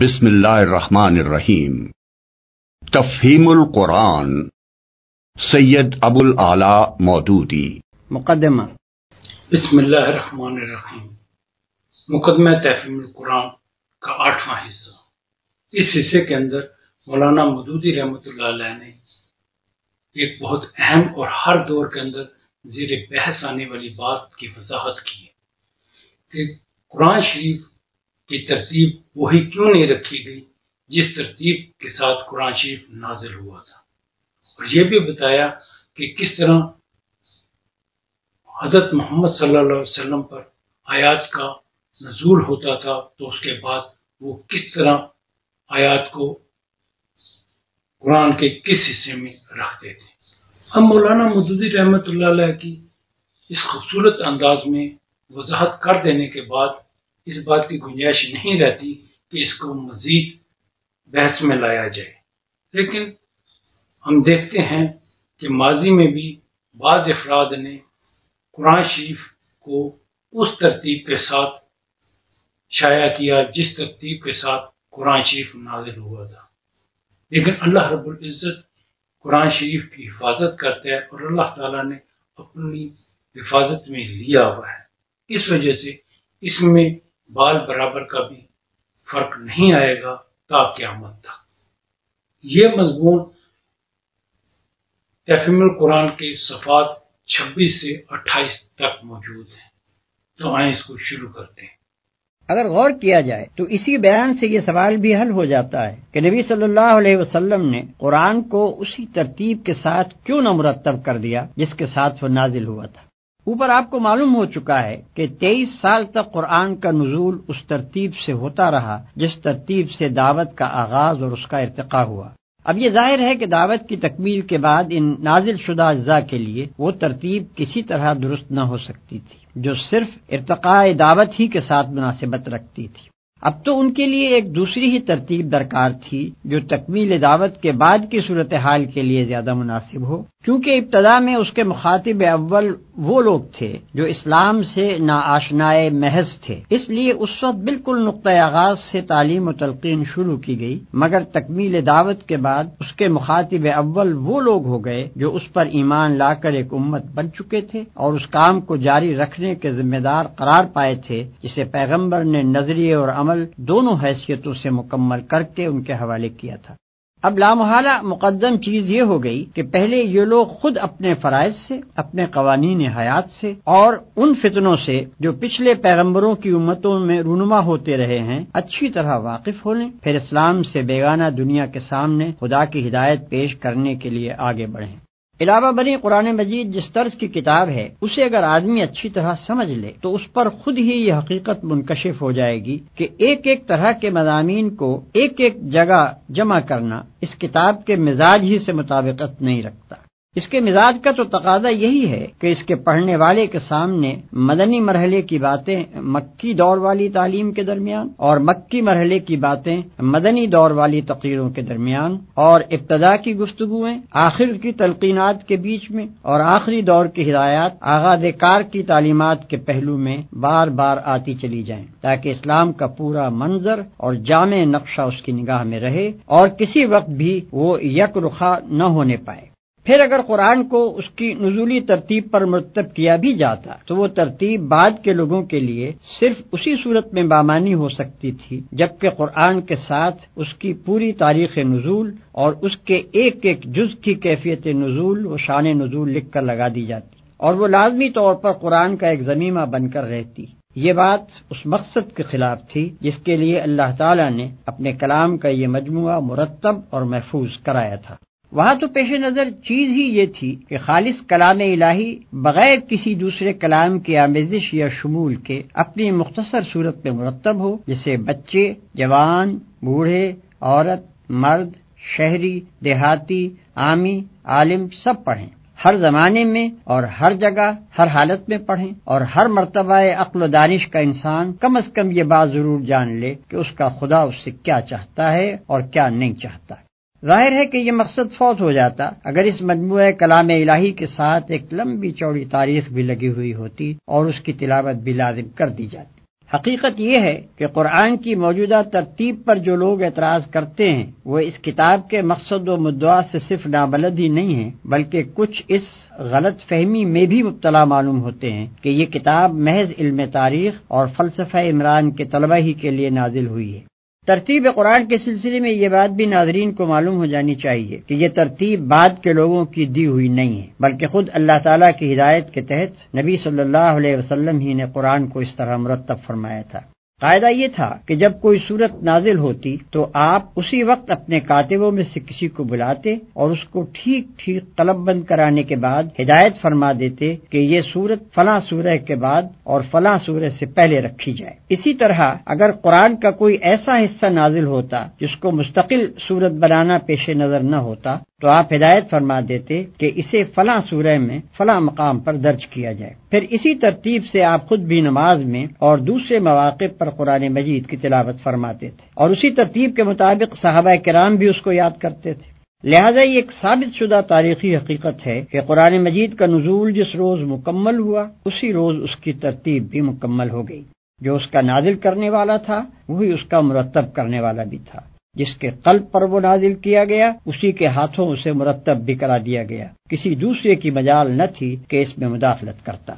بسم اللہ الرحمن الرحیم۔ تفہیم القرآن، سید ابو الاعلیٰ مودودی۔ مقدمہ۔ بسم اللہ الرحمن الرحیم۔ مقدمہ تفہیم القرآن کا 8واں حصہ۔ اس حصے کے اندر مولانا مودودی رحمۃ اللہ علیہ نے ایک بہت اہم اور ہر دور کے اندر زیر بحث آنے والی بات کی وضاحت کی ہے کہ قرآن شریف کی ترتیب وہی کیوں نہیں رکھی گئی جس ترتیب کے ساتھ قرآن شریف نازل ہوا تھا، اور یہ بھی بتایا کہ کس طرح حضرت محمد صلی اللہ علیہ وسلم پر آیات کا نزول ہوتا تھا تو اس کے بعد وہ کس طرح آیات کو قرآن کے کس حصے میں رکھتے تھے۔ ہم مولانا مودودی رحمۃ اللہ علیہ کی اس خوبصورت انداز میں وضاحت کر دینے کے بعد اس بات کی گنجائش نہیں رہتی کہ اس کو مزید بحث میں لایا جائے، لیکن ہم دیکھتے ہیں کہ ماضی میں بھی بعض افراد نے قرآن شریف کو اس ترتیب کے ساتھ شائع کیا جس ترتیب کے ساتھ قرآن شریف نازل ہوا تھا، لیکن اللہ رب العزت قرآن شریف کی حفاظت کرتا ہے اور اللہ تعالیٰ نے اپنی حفاظت میں لیا ہوا ہے۔ اس وجہ سے اس میں بال برابر کا بھی فرق نہیں آئے گا تا قیامت تک۔ یہ مضمون تفہیم القرآن کے صفحات 26 سے 28 تک موجود ہیں، تو آئیں اس کو شروع کرتے ہیں۔ اگر غور کیا جائے تو اسی بیان سے یہ سوال بھی حل ہو جاتا ہے کہ نبی صلی اللہ علیہ وسلم نے قرآن کو اسی ترتیب کے ساتھ کیوں نہ مرتب کر دیا جس کے ساتھ وہ نازل ہوا تھا۔ اوپر آپ کو معلوم ہو چکا ہے کہ 23 سال تک قرآن کا نزول اس ترتیب سے ہوتا رہا جس ترتیب سے دعوت کا آغاز اور اس کا ارتقاء ہوا۔ اب یہ ظاہر ہے کہ دعوت کی تکمیل کے بعد ان نازل شدہ اجزاء کے لیے وہ ترتیب کسی طرح درست نہ ہو سکتی تھی جو صرف ارتقاء دعوت ہی کے ساتھ مناسبت رکھتی تھی۔ اب تو ان کے لیے ایک دوسری ہی ترتیب درکار تھی جو تکمیل دعوت کے بعد کی صورتحال کے لیے زیادہ مناسب ہو، کیونکہ ابتدا میں اس کے مخاطب اول وہ لوگ تھے جو اسلام سے ناآشنائے محض تھے، اس لیے اس وقت بالکل نقطۂ آغاز سے تعلیم و تلقین شروع کی گئی، مگر تکمیل دعوت کے بعد اس کے مخاطب اول وہ لوگ ہو گئے جو اس پر ایمان لا کر ایک امت بن چکے تھے اور اس کام کو جاری رکھنے کے ذمہ دار قرار پائے تھے جسے پیغمبر نے نظریے اور عمل دونوں حیثیتوں سے مکمل کر کے ان کے حوالے کیا تھا۔ اب لامحالہ مقدم چیز یہ ہو گئی کہ پہلے یہ لوگ خود اپنے فرائض سے، اپنے قوانین حیات سے اور ان فتنوں سے جو پچھلے پیغمبروں کی امتوں میں رونما ہوتے رہے ہیں اچھی طرح واقف ہو لیں، پھر اسلام سے بیگانہ دنیا کے سامنے خدا کی ہدایت پیش کرنے کے لیے آگے بڑھیں۔ علاوہ بری قرآن مجید جس طرز کی کتاب ہے اسے اگر آدمی اچھی طرح سمجھ لے تو اس پر خود ہی یہ حقیقت منکشف ہو جائے گی کہ ایک ایک طرح کے مضامین کو ایک ایک جگہ جمع کرنا اس کتاب کے مزاج ہی سے مطابقت نہیں رکھتا۔ اس کے مزاج کا تو تقاضا یہی ہے کہ اس کے پڑھنے والے کے سامنے مدنی مرحلے کی باتیں مکی دور والی تعلیم کے درمیان اور مکی مرحلے کی باتیں مدنی دور والی تقریروں کے درمیان اور ابتدا کی گفتگویں آخر کی تلقینات کے بیچ میں اور آخری دور کی ہدایات آغاز کار کی تعلیمات کے پہلو میں بار بار آتی چلی جائیں، تاکہ اسلام کا پورا منظر اور جامع نقشہ اس کی نگاہ میں رہے اور کسی وقت بھی وہ یک رخا نہ ہونے پائے۔ پھر اگر قرآن کو اس کی نزولی ترتیب پر مرتب کیا بھی جاتا تو وہ ترتیب بعد کے لوگوں کے لیے صرف اسی صورت میں بامانی ہو سکتی تھی جبکہ قرآن کے ساتھ اس کی پوری تاریخ نزول اور اس کے ایک ایک جز کی کیفیت نزول و شان نزول لکھ کر لگا دی جاتی اور وہ لازمی طور پر قرآن کا ایک ضمیمہ بن کر رہتی۔ یہ بات اس مقصد کے خلاف تھی جس کے لیے اللہ تعالیٰ نے اپنے کلام کا یہ مجموعہ مرتب اور محفوظ کرایا تھا۔ وہاں تو پیش نظر چیز ہی یہ تھی کہ خالص کلام الہی بغیر کسی دوسرے کلام کی آمیزش یا شمول کے اپنی مختصر صورت میں مرتب ہو، جسے بچے، جوان، بوڑھے، عورت، مرد، شہری، دیہاتی، عامی، عالم سب پڑھیں، ہر زمانے میں اور ہر جگہ ہر حالت میں پڑھیں، اور ہر مرتبہ عقل و دانش کا انسان کم از کم یہ بات ضرور جان لے کہ اس کا خدا اس سے کیا چاہتا ہے اور کیا نہیں چاہتا۔ ظاہر ہے کہ یہ مقصد فوت ہو جاتا اگر اس مجموعہ کلام الہی کے ساتھ ایک لمبی چوڑی تاریخ بھی لگی ہوئی ہوتی اور اس کی تلاوت بھی لازم کر دی جاتی۔ حقیقت یہ ہے کہ قرآن کی موجودہ ترتیب پر جو لوگ اعتراض کرتے ہیں وہ اس کتاب کے مقصد و مدعا سے صرف نابلد ہی نہیں ہیں، بلکہ کچھ اس غلط فہمی میں بھی مبتلا معلوم ہوتے ہیں کہ یہ کتاب محض علم تاریخ اور فلسفہ عمران کے طلبہ ہی کے لیے نازل ہوئی ہے۔ ترتیب قرآن کے سلسلے میں یہ بات بھی ناظرین کو معلوم ہو جانی چاہیے کہ یہ ترتیب بعد کے لوگوں کی دی ہوئی نہیں ہے، بلکہ خود اللہ تعالیٰ کی ہدایت کے تحت نبی صلی اللہ علیہ وسلم ہی نے قرآن کو اس طرح مرتب فرمایا تھا۔ قاعدہ یہ تھا کہ جب کوئی سورت نازل ہوتی تو آپ اسی وقت اپنے کاتبوں میں سے کسی کو بلاتے اور اس کو ٹھیک ٹھیک قلم بند کرانے کے بعد ہدایت فرما دیتے کہ یہ سورت فلاں سورہ کے بعد اور فلاں سورہ سے پہلے رکھی جائے۔ اسی طرح اگر قرآن کا کوئی ایسا حصہ نازل ہوتا جس کو مستقل سورت بنانا پیش نظر نہ ہوتا تو آپ ہدایت فرما دیتے کہ اسے فلاں سورہ میں فلاں مقام پر درج کیا جائے۔ پھر اسی ترتیب سے آپ خود بھی نماز میں اور دوسرے مواقع پر قرآن مجید کی تلاوت فرماتے تھے، اور اسی ترتیب کے مطابق صحابہ کرام بھی اس کو یاد کرتے تھے۔ لہذا یہ ایک ثابت شدہ تاریخی حقیقت ہے کہ قرآن مجید کا نزول جس روز مکمل ہوا اسی روز اس کی ترتیب بھی مکمل ہو گئی۔ جو اس کا نازل کرنے والا تھا وہی اس کا مرتب کرنے والا بھی تھا۔ جس کے قلب پر وہ نازل کیا گیا اسی کے ہاتھوں اسے مرتب بھی کرا دیا گیا، کسی دوسرے کی مجال نہ تھی کہ اس میں مداخلت کرتا۔